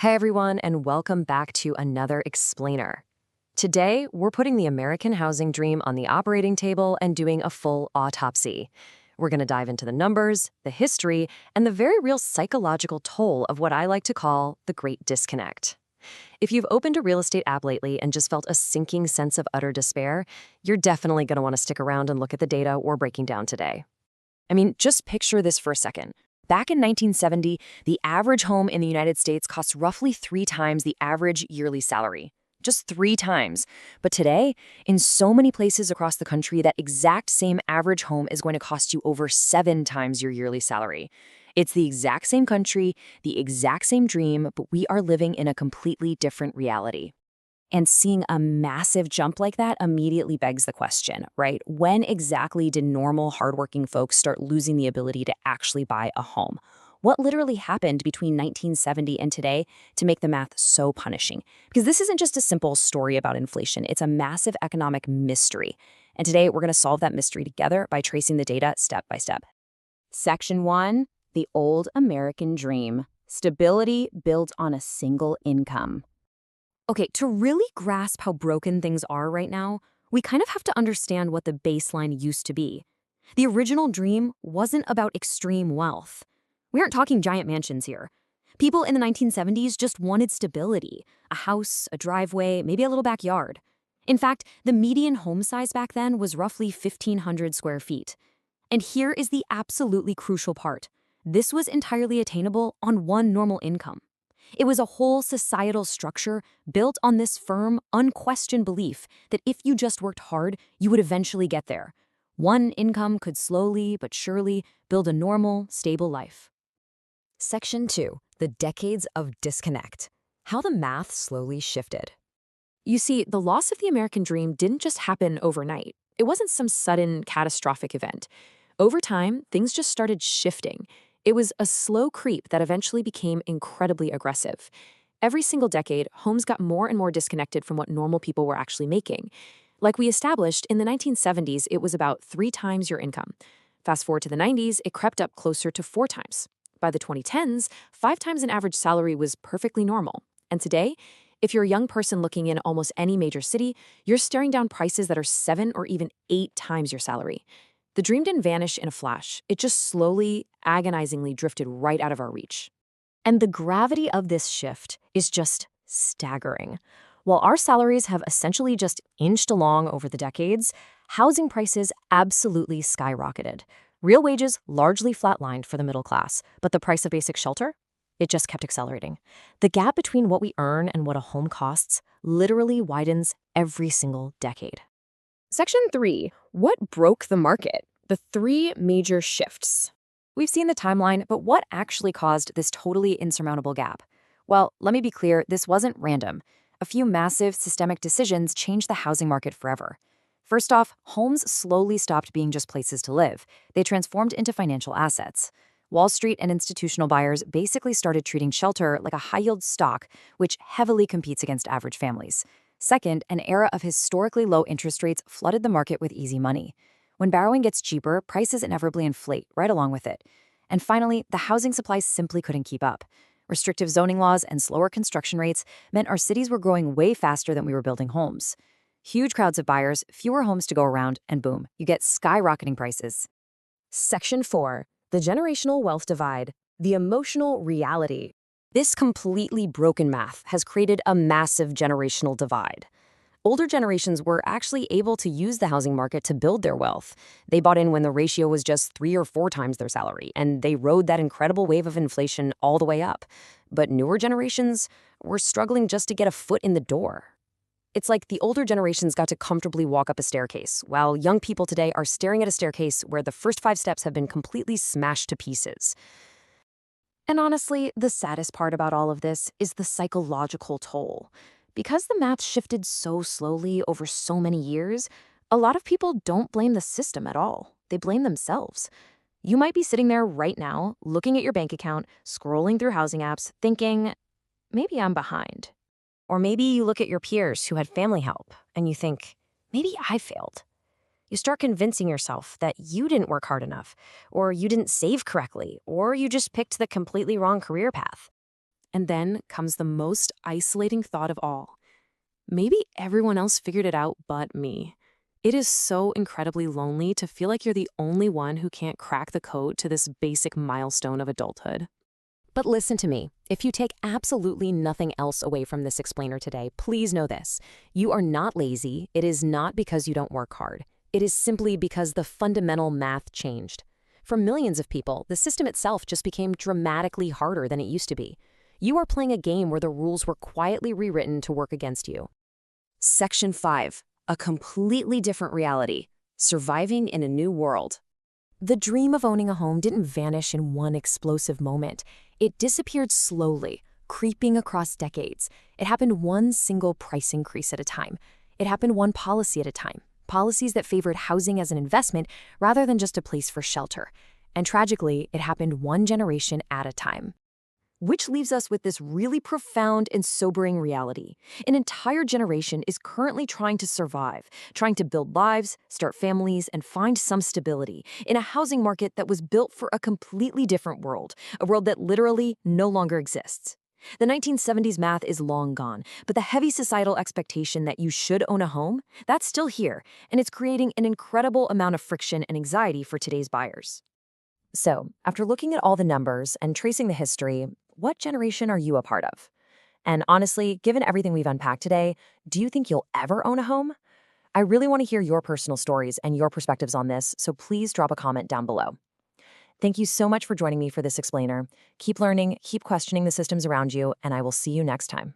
Hey everyone, and welcome back to another Explainer. Today, we're putting the American housing dream on the operating table and doing a full autopsy. We're going to dive into the numbers, the history, and the very real psychological toll of what I like to call the Great Disconnect. If you've opened a real estate app lately and just felt a sinking sense of utter despair, you're definitely going to want to stick around and look at the data we're breaking down today. I mean, just picture this for a second. Back in 1970, the average home in the United States cost roughly 3 times the average yearly salary. Just 3 times. But today, in so many places across the country, that exact same average home is going to cost you over 7 times your yearly salary. It's the exact same country, the exact same dream, but we are living in a completely different reality. And seeing a massive jump like that immediately begs the question, right? When exactly did normal, hardworking folks start losing the ability to actually buy a home? What literally happened between 1970 and today to make the math so punishing? Because this isn't just a simple story about inflation, it's a massive economic mystery. And today we're going to solve that mystery together by tracing the data step by step. Section 1, the old American dream. Stability built on a single income. Okay, to really grasp how broken things are right now, we kind of have to understand what the baseline used to be. The original dream wasn't about extreme wealth. We aren't talking giant mansions here. People in the 1970s just wanted stability, a house, a driveway, maybe a little backyard. In fact, the median home size back then was roughly 1,500 square feet. And here is the absolutely crucial part. This was entirely attainable on one normal income. It was a whole societal structure built on this firm, unquestioned belief that if you just worked hard, you would eventually get there. One income could slowly but surely build a normal, stable life. Section 2, the decades of disconnect. How the math slowly shifted. You see, the loss of the American dream didn't just happen overnight. It wasn't some sudden, catastrophic event. Over time, things just started shifting. It was a slow creep that eventually became incredibly aggressive. Every single decade, homes got more and more disconnected from what normal people were actually making. Like we established, in the 1970s, it was about 3 times your income. Fast forward to the 90s, it crept up closer to 4 times. By the 2010s, 5 times an average salary was perfectly normal. And today, if you're a young person looking in almost any major city, you're staring down prices that are 7 or even 8 times your salary. The dream didn't vanish in a flash. It just slowly, agonizingly drifted right out of our reach. And the gravity of this shift is just staggering. While our salaries have essentially just inched along over the decades, housing prices absolutely skyrocketed. Real wages largely flatlined for the middle class, but the price of basic shelter? It just kept accelerating. The gap between what we earn and what a home costs literally widens every single decade. Section 3, what broke the market? The 3 major shifts. We've seen the timeline, but what actually caused this totally insurmountable gap? Well, let me be clear, this wasn't random. A few massive systemic decisions changed the housing market forever. First off, homes slowly stopped being just places to live. They transformed into financial assets. Wall Street and institutional buyers basically started treating shelter like a high-yield stock, which heavily competes against average families. Second, an era of historically low interest rates flooded the market with easy money. When borrowing gets cheaper, prices inevitably inflate right along with it. And finally, the housing supply simply couldn't keep up. Restrictive zoning laws and slower construction rates meant our cities were growing way faster than we were building homes. Huge crowds of buyers, fewer homes to go around, and boom, you get skyrocketing prices. Section 4, the generational wealth divide, the emotional reality. This completely broken math has created a massive generational divide. Older generations were actually able to use the housing market to build their wealth. They bought in when the ratio was just 3 or 4 times their salary, and they rode that incredible wave of inflation all the way up. But newer generations were struggling just to get a foot in the door. It's like the older generations got to comfortably walk up a staircase, while young people today are staring at a staircase where the first 5 steps have been completely smashed to pieces. And honestly, the saddest part about all of this is the psychological toll. Because the math shifted so slowly over so many years, a lot of people don't blame the system at all. They blame themselves. You might be sitting there right now, looking at your bank account, scrolling through housing apps, thinking, maybe I'm behind. Or maybe you look at your peers who had family help, and you think, maybe I failed. You start convincing yourself that you didn't work hard enough, or you didn't save correctly, or you just picked the completely wrong career path. And then comes the most isolating thought of all. Maybe everyone else figured it out but me. It is so incredibly lonely to feel like you're the only one who can't crack the code to this basic milestone of adulthood. But listen to me. If you take absolutely nothing else away from this explainer today, please know this. You are not lazy. It is not because you don't work hard. It is simply because the fundamental math changed. For millions of people, the system itself just became dramatically harder than it used to be. You are playing a game where the rules were quietly rewritten to work against you. Section 5. A completely different reality. Surviving in a new world. The dream of owning a home didn't vanish in one explosive moment. It disappeared slowly, creeping across decades. It happened one single price increase at a time. It happened one policy at a time. Policies that favored housing as an investment rather than just a place for shelter. And tragically, it happened one generation at a time. Which leaves us with this really profound and sobering reality. An entire generation is currently trying to survive, trying to build lives, start families, and find some stability in a housing market that was built for a completely different world, a world that literally no longer exists. The 1970s math is long gone, but the heavy societal expectation that you should own a home, that's still here, and it's creating an incredible amount of friction and anxiety for today's buyers. So, after looking at all the numbers and tracing the history, what generation are you a part of? And honestly, given everything we've unpacked today, do you think you'll ever own a home? I really want to hear your personal stories and your perspectives on this, so please drop a comment down below. Thank you so much for joining me for this explainer. Keep learning, keep questioning the systems around you, and I will see you next time.